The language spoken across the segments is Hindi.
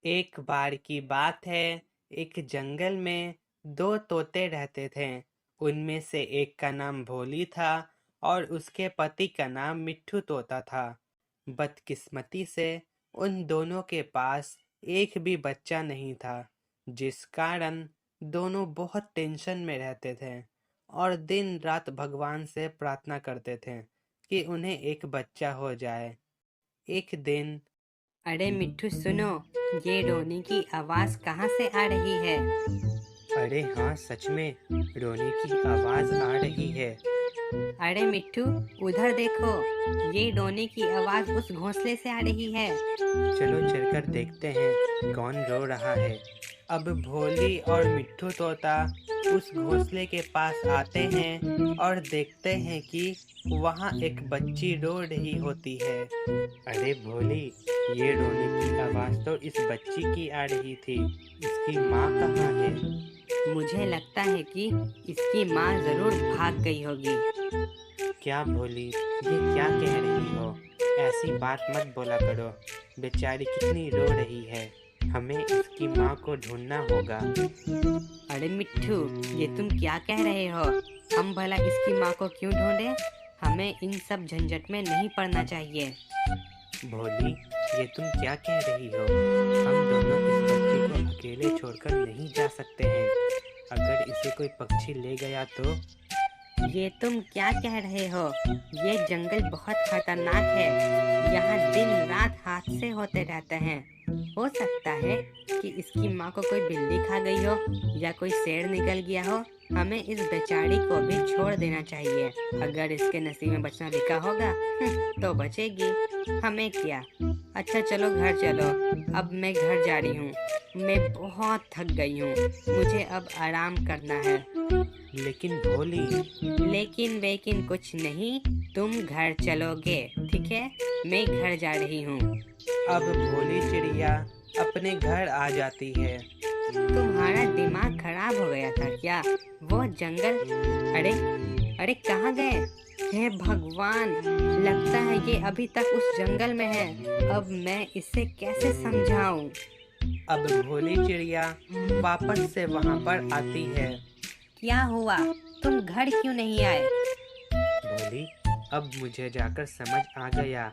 एक बार की बात है, एक जंगल में दो तोते रहते थे। उनमें से एक का नाम भोली था और उसके पति का नाम मिट्ठू तोता था। बदकिस्मती से उन दोनों के पास एक भी बच्चा नहीं था, जिस कारण दोनों बहुत टेंशन में रहते थे और दिन रात भगवान से प्रार्थना करते थे कि उन्हें एक बच्चा हो जाए। एक दिन अरे मिट्ठू सुनो, ये रोने की आवाज कहाँ से आ रही है? अरे हाँ, सच में रोने की आवाज आ रही है। अरे मिट्ठू, उधर देखो, ये रोने की आवाज उस घोंसले से आ रही है। चलो चलकर देखते हैं कौन रो रहा है। अब भोली और मिट्ठू तोता उस घोंसले के पास आते हैं और देखते हैं कि वहाँ एक बच्ची रो रही होती है। अरे भोली, ये रोने की आवाज तो इस बच्ची की आ रही थी। इसकी माँ कहाँ है? मुझे लगता है कि इसकी माँ जरूर भाग गई होगी। क्या भोली, ये क्या कह रही हो? ऐसी बात मत बोला करो। बेचारी कितनी रो रही है। हमें इसकी माँ को ढूंढना होगा। अरे मिट्ठू, ये तुम क्या कह रहे हो? हम भला इसकी माँ को क्यों ढूंढे? हमें इन सब झंझट में नहीं पड़ना चाहिए। भोली, ये तुम क्या कह रही हो? हम दोनों इस बच्ची को अकेले छोड़कर नहीं जा सकते हैं। अगर इसे कोई पक्षी ले गया तो? ये तुम क्या कह रहे हो? ये जंगल बहुत खतरनाक है। यहाँ दिन रात हादसे होते रहते हैं। हो सकता है कि इसकी माँ को कोई बिल्ली खा गई हो या कोई शेर निकल गया हो। हमें इस बेचारी को भी छोड़ देना चाहिए। अगर इसके नसीब में बचना लिखा होगा तो बचेगी, हमें क्या। अच्छा चलो घर चलो, अब मैं घर जा रही हूँ। मैं बहुत थक गई हूँ, मुझे अब आराम करना है। लेकिन भोली, लेकिन वेकिन कुछ नहीं, तुम घर चलोगे, ठीक है? मैं घर जा रही हूँ। अब भोली चिड़िया अपने घर आ जाती है। तुम्हारा दिमाग खराब हो गया था क्या? वो जंगल, अरे अरे कहाँ गए? हे भगवान, लगता है ये अभी तक उस जंगल में है। अब मैं इसे कैसे समझाऊं? अब भोली चिड़िया वापस से वहाँ पर आती है। क्या हुआ? तुम घर क्यों नहीं आए? भोली, अब मुझे जाकर समझ आ गया।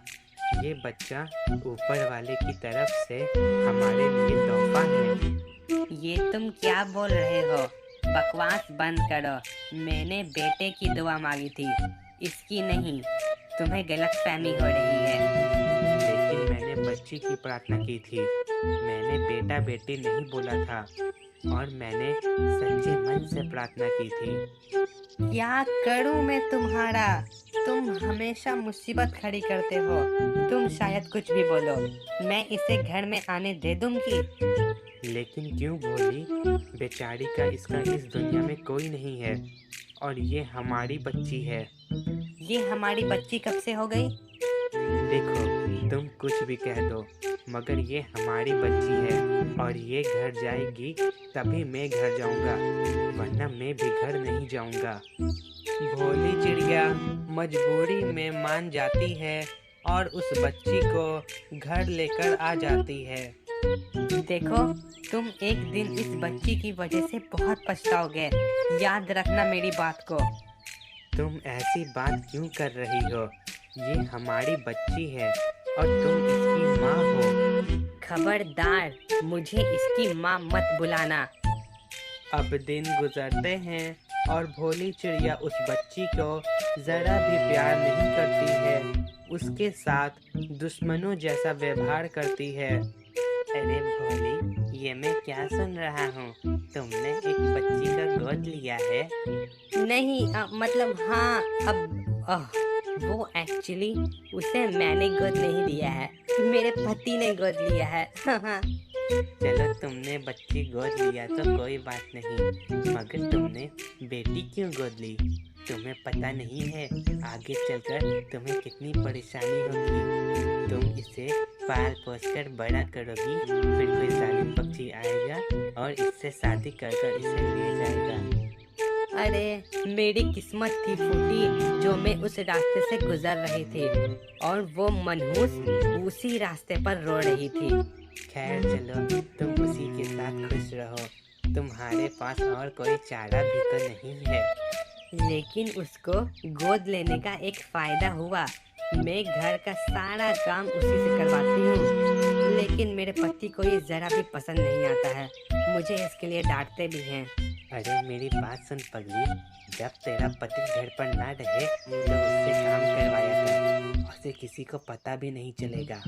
ये बच्चा ऊपर वाले की तरफ से हमारे लिए तोहफा है। ये तुम क्या बोल रहे हो? बकवास बंद करो। मैंने बेटे की दुआ मांगी थी, इसकी नहीं। तुम्हें गलतफहमी हो रही है। लेकिन मैंने बच्ची की प्रार्थना की थी। मैंने बेटा बेटी नहीं बोला था और मैंने सच्चे मन से प्रार्थना की थी। क्या करूं मैं तुम्हारा? तुम हमेशा मुसीबत खड़ी करते हो। तुम शायद कुछ भी बोलो, मैं इसे घर में आने दे दूंगी। लेकिन क्यों भोली? बेचारी का इसका इस दुनिया में कोई नहीं है और ये हमारी बच्ची है। ये हमारी बच्ची कब से हो गई? देखो, तुम कुछ भी कह दो, मगर ये हमारी बच्ची है और ये घर जाएगी तभी मैं घर जाऊंगा, वरना मैं भी घर नहीं जाऊंगा। भोली चिड़िया मजबूरी में मान जाती है और उस बच्ची को घर लेकर आ जाती है। देखो, तुम एक दिन इस बच्ची की वजह से बहुत पछताओगे। याद रखना मेरी बात को। तुम ऐसी बात क्यों कर रही हो? ये हमारी बच्ची है और तुम इसकी माँ हो। खबरदार, मुझे इसकी माँ मत बुलाना। अब दिन गुजरते हैं और भोली चिड़िया उस बच्ची को जरा भी प्यार नहीं करती है। उसके साथ दुश्मनों जैसा व्यवहार करती है। अरे भोली, ये मैं क्या सुन रहा हूँ? तुमने एक बच्ची का गोद लिया है? नहीं, मतलब हाँ, वो एक्चुअली उसे मैंने गोद नहीं लिया है, मेरे पति ने गोद लिया है। चलो, तुमने बच्ची गोद लिया तो कोई बात नहीं, मगर तुमने बेटी क्यों गोद ली? तुम्हें पता नहीं है आगे चलकर तुम्हें कितनी परेशानी होगी। तुम इसे पाल पोस कर बड़ा करोगी, फिर कोई जालिम पक्षी आएगा और इससे शादी कर कर इसे ले जाएगा। अरे मेरी किस्मत थी फूटी, जो मैं उस रास्ते से गुजर रही थी और वो मनहूस उसी रास्ते पर रो रही थी। खैर चलो, तुम उसी के साथ खुश रहो। तुम्हारे पास और कोई चारा भी तो नहीं है। लेकिन उसको गोद लेने का एक फायदा हुआ। मैं घर का सारा काम उसी से करवाती हूँ, लेकिन मेरे पति को ये जरा भी पसंद नहीं आता है। मुझे इसके लिए डांटते भी हैं। अरे मेरी बात सुन पगली, जब तेरा पति घर पर ना रहे तो उससे काम करवाया कर, उसे किसी को पता भी नहीं चलेगा।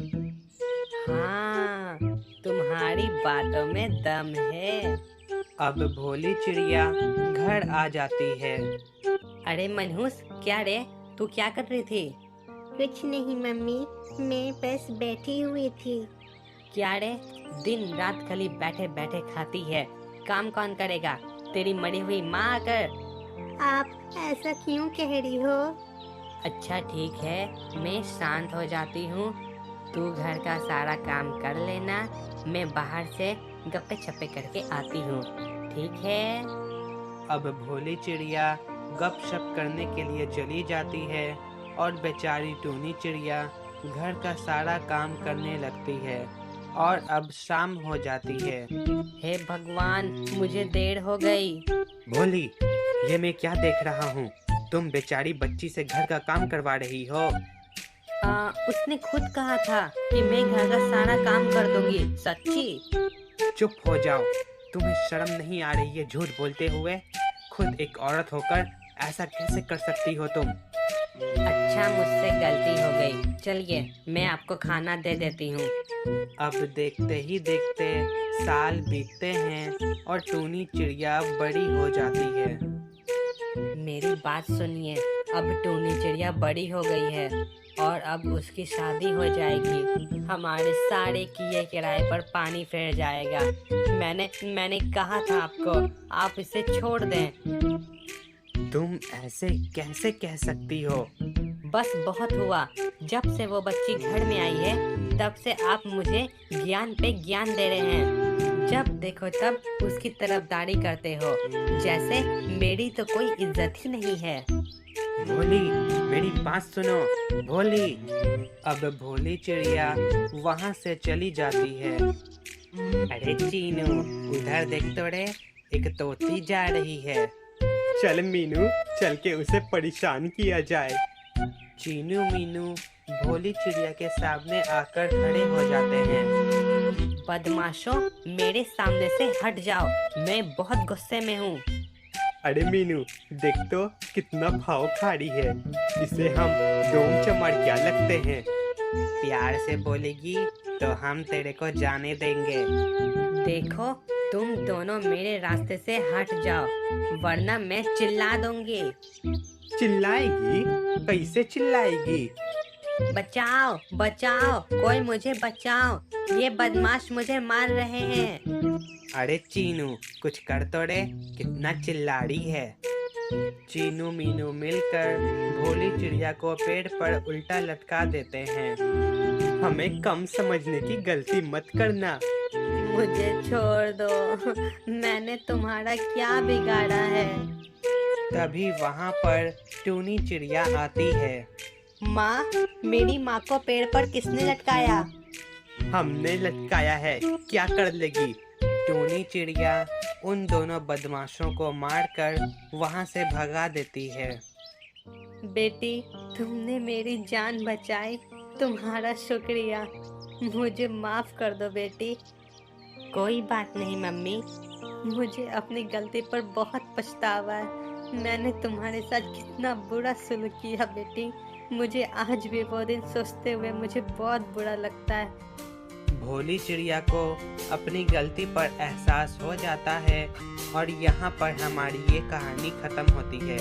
हाँ, तुम्हारी बातों में दम है। अब भोली चिड़िया घर आ जाती है। अरे मनहूस, क्या रे, तू क्या कर रही थी? कुछ नहीं मम्मी, मैं बस बैठी हुई थी। क्या रे, दिन रात खाली बैठे बैठे खाती है, काम कौन करेगा? तेरी मरी हुई माँ आकर। आप ऐसा क्यों कह रही हो? अच्छा ठीक है, मैं शांत हो जाती हूँ। तू घर का सारा काम कर लेना, मैं बाहर से गप्पे छप्पे करके आती हूँ, ठीक है? अब भोली चिड़िया गपशप करने के लिए चली जाती है और बेचारी टूनी चिड़िया घर का सारा काम करने लगती है और अब शाम हो जाती है। हे भगवान, मुझे देर हो गई। भोली, ये मैं क्या देख रहा हूँ? तुम बेचारी बच्ची से घर का काम करवा रही हो। उसने खुद कहा था कि मैं घर का सारा काम कर दूंगी। सच्ची? चुप हो जाओ, तुम्हें शर्म नहीं आ रही है झूठ बोलते हुए? खुद एक औरत होकर ऐसा कैसे कर सकती हो तुम? अच्छा, मुझसे गलती हो गई। चलिए, मैं आपको खाना दे देती हूँ। अब देखते ही देखते साल बीतते हैं और टूनी चिड़िया बड़ी हो जाती है। मेरी बात सुनिए, अब टूनी चिड़िया बड़ी हो गई है और अब उसकी शादी हो जाएगी। हमारे सारे किए किराए पर पानी फिर जाएगा। मैंने कहा था आपको, आप इसे छोड़ दें। तुम ऐसे कैसे कह सकती हो? बस बहुत हुआ। जब से वो बच्ची घर में आई है, तब से आप मुझे ज्ञान पे ज्ञान दे रहे हैं। जब देखो तब उसकी तरफदारी करते हो, जैसे मेरी तो कोई इज्जत ही नहीं है। भोली, मेरी बात सुनो। भोली। अब भोली चिड़िया वहाँ से चली जाती है। अरे चीनू, उधर देख तो रे, एक तोती जा रही है। चल मीनू, चल के उसे परेशान किया जाए। चीनू मीनू भोली चिड़िया के सामने आकर खड़े हो जाते हैं। बदमाशों, मेरे सामने से हट जाओ, मैं बहुत गुस्से में हूँ। अरे मीनू, देख तो कितना भाव खाड़ी है, इसे हम डोम चमार क्या लगते हैं? प्यार से बोलेगी तो हम तेरे को जाने देंगे। देखो, तुम दोनों मेरे रास्ते से हट जाओ, वरना मैं चिल्ला दूंगी। चिल्लाएगी? कैसे चिल्लाएगी? बचाओ बचाओ, कोई मुझे बचाओ, ये बदमाश मुझे मार रहे हैं। अरे चीनू, कुछ कर तो रे, कितना चिल्लाड़ी है। चीनू मीनू मिलकर भोली चिड़िया को पेड़ पर उल्टा लटका देते हैं। हमें कम समझने की गलती मत करना। मुझे छोड़ दो, मैंने तुम्हारा क्या बिगाड़ा है? तभी वहाँ पर टूनी चिड़िया आती है। माँ, मेरी माँ को पेड़ पर किसने लटकाया? हमने लटकाया है, क्या कर लेगी? टूनी चिड़िया उन दोनों बदमाशों को मारकर वहाँ से भगा देती है। बेटी, तुमने मेरी जान बचाई, तुम्हारा शुक्रिया। मुझे माफ कर दो बेटी। कोई बात नहीं मम्मी, मुझे अपनी गलती पर बहुत पछतावा है। मैंने तुम्हारे साथ कितना बुरा सलूक किया बेटी। मुझे आज भी वो दिन सोचते हुए मुझे बहुत बुरा लगता है। भोली चिड़िया को अपनी गलती पर एहसास हो जाता है और यहाँ पर हमारी ये कहानी खत्म होती है।